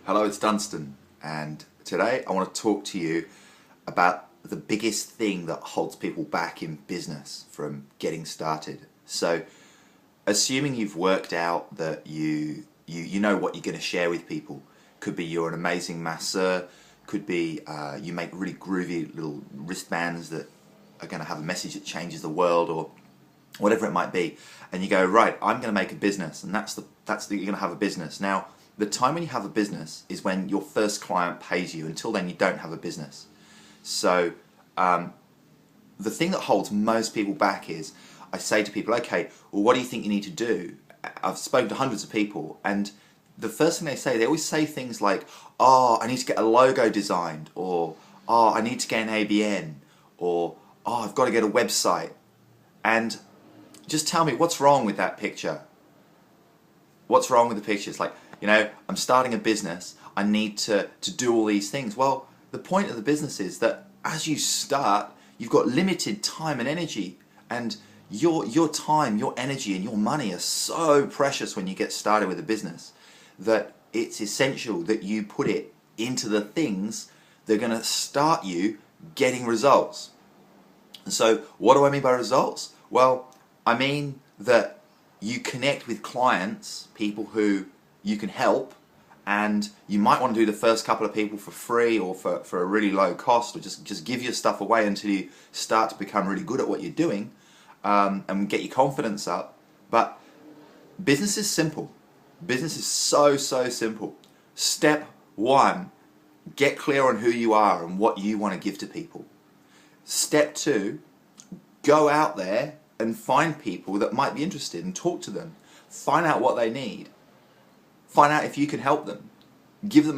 Hello, it's Dunstan, and today I want to talk to you about the biggest thing that holds people back in business from getting started. So, assuming you've worked out that you know what you're going to share with people, could be you're an amazing masseur, could be you make really groovy little wristbands that are going to have a message that changes the world, or whatever it might be, and you go, right, I'm going to make a business, and you're going to have a business. Now, the time when you have a business is when your first client pays you. Until then, you don't have a business. So the thing that holds most people back is, I say to people, okay, well, what do you think you need to do? I've spoken to hundreds of people, and the first thing they always say things like, oh, I need to get a logo designed, or oh, I need to get an ABN, or oh, I've got to get a website. And just tell me, what's wrong with that picture? What's wrong with the picture? It's like, I'm starting a business, I need to do all these things. Well, the point of the business is that as you start, you've got limited time and energy, and your time, your energy, and your money are so precious when you get started with a business that it's essential that you put it into the things that are going to start you getting results. And so, what do I mean by results? Well, I mean that you connect with clients, people who you can help, and you might want to do the first couple of people for free or for a really low cost, or just give your stuff away until you start to become really good at what you're doing, and get your confidence up. But business is simple. Business is so simple. Step one, get clear on who you are and what you want to give to people. Step two, go out there and find people that might be interested and talk to them. Find out what they need. Find out if you can help them. Give them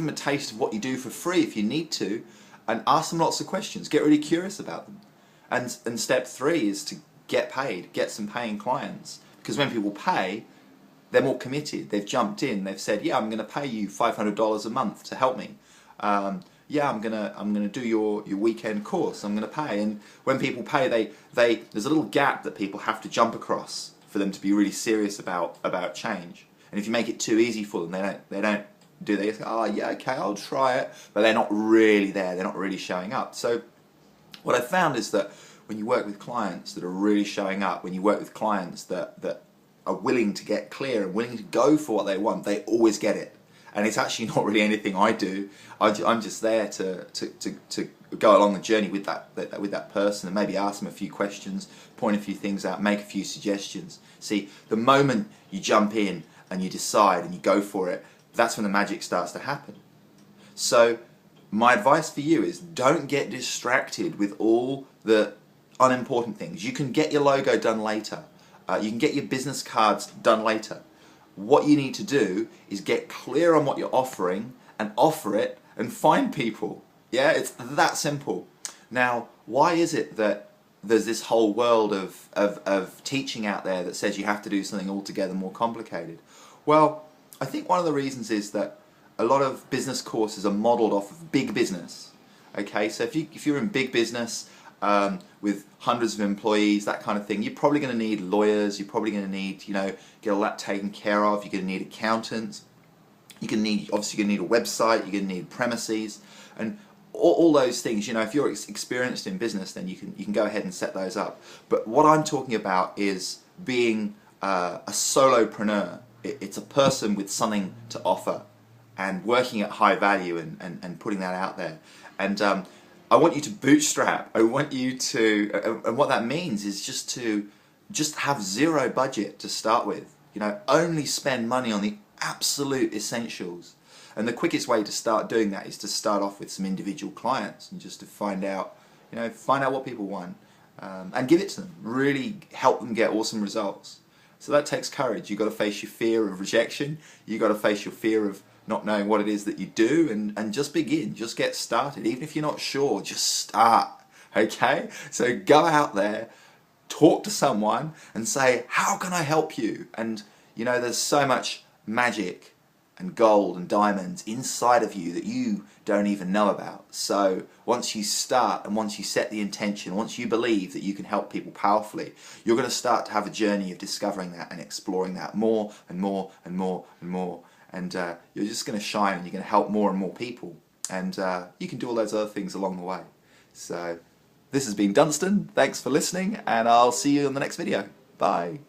a taste of what you do for free if you need to, and ask them lots of questions. Get really curious about them. And step three is to get paid, get some paying clients. Because when people pay, they're more committed. They've jumped in. They've said, yeah, I'm going to pay you $500 a month to help me. Yeah, I'm gonna do your weekend course. I'm gonna pay. And when people pay, there's a little gap that people have to jump across for them to be really serious about change. And if you make it too easy for them, they don't do. They say, oh yeah, okay, I'll try it, but they're not really there. They're not really showing up. So what I found is that when you work with clients that are really showing up, when you work with clients that are willing to get clear and willing to go for what they want, they always get it. And it's actually not really anything I do. I'm just there to go along the journey with that person, and maybe ask them a few questions, point a few things out, make a few suggestions. See, the moment you jump in and you decide and you go for it, that's when the magic starts to happen. So my advice for you is, don't get distracted with all the unimportant things. You can get your logo done later. You can get your business cards done later. What you need to do is get clear on what you're offering and offer it and find people. Yeah, it's that simple. Now, why is it that there's this whole world of teaching out there that says you have to do something altogether more complicated? Well, I think one of the reasons is that a lot of business courses are modeled off of big business. Okay, so if you're in big business, with hundreds of employees, that kind of thing, you're probably going to need lawyers, you're probably going to need, get all that taken care of, you're going to need accountants, obviously you're going to need a website, you're going to need premises, and all those things. If you're experienced in business, then you can go ahead and set those up. But what I'm talking about is being a solopreneur. It's a person with something to offer and working at high value and putting that out there. And I want you to bootstrap. I want you to, and what that means is just have zero budget to start with. Only spend money on the absolute essentials. And the quickest way to start doing that is to start off with some individual clients and just to find out what people want, and give it to them. Really help them get awesome results. So that takes courage. You've got to face your fear of rejection. You've got to face your fear of not knowing what it is that you do, and just begin, just get started. Even if you're not sure, just start, okay? So go out there, talk to someone and say, how can I help you? And there's so much magic and gold and diamonds inside of you that you don't even know about. So once you start, and once you set the intention, once you believe that you can help people powerfully, you're going to start to have a journey of discovering that and exploring that more and more and more and more. and you're just going to shine, and you're going to help more and more people, and you can do all those other things along the way. So this has been Dunstan. Thanks for listening, and I'll see you in the next video. Bye.